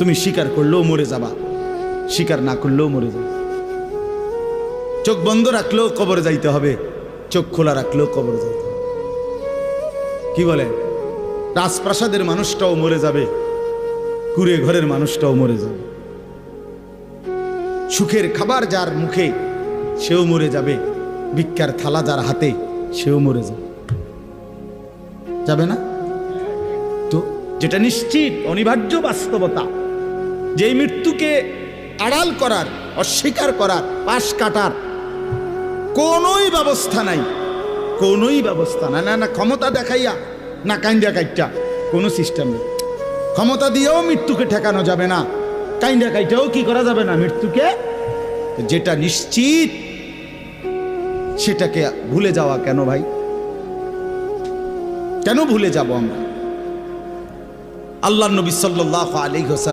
তুমি স্বীকার করলেও মরে যাবা, স্বীকার না করলেও মরে যাবে। চোখ বন্ধ রাখলেও কবরে যাইতে হবে, চোখ খোলা রাখলেও কবরে যাইতে হবে। কি বলে, রাজপ্রাসাদের মানুষটাও মরে যাবে, কুড়ে ঘরের মানুষটাও মরে যাবে। সুখের খাবার যার মুখে সেও মরে যাবে, ভিক্ষার থালা যার হাতে সেও মরে যাবে। যাবে না? তো যেটা নিশ্চিত অনিবার্য বাস্তবতা, যেই মৃত্যুকে আড়াল করার, অস্বীকার করার, পাশ কাটার কোনোই ব্যবস্থা নাই, কোনোই ব্যবস্থা নাই। না ক্ষমতা দেখাইয়া, না কাইন্দা কাইটা, কোনো সিস্টেম নেই। ক্ষমতা দিয়েও মৃত্যুকে ঠেকানো যাবে না, কাইন্দা কাইটাও কি করা যাবে না মৃত্যুকে। যেটা নিশ্চিত সেটাকে ভুলে যাওয়া কেন ভাই? কেন ভুলে যাব আমরা? আল্লাহর নবী সাল্লাল্লাহু আলাইহি ওয়াসাল্লাম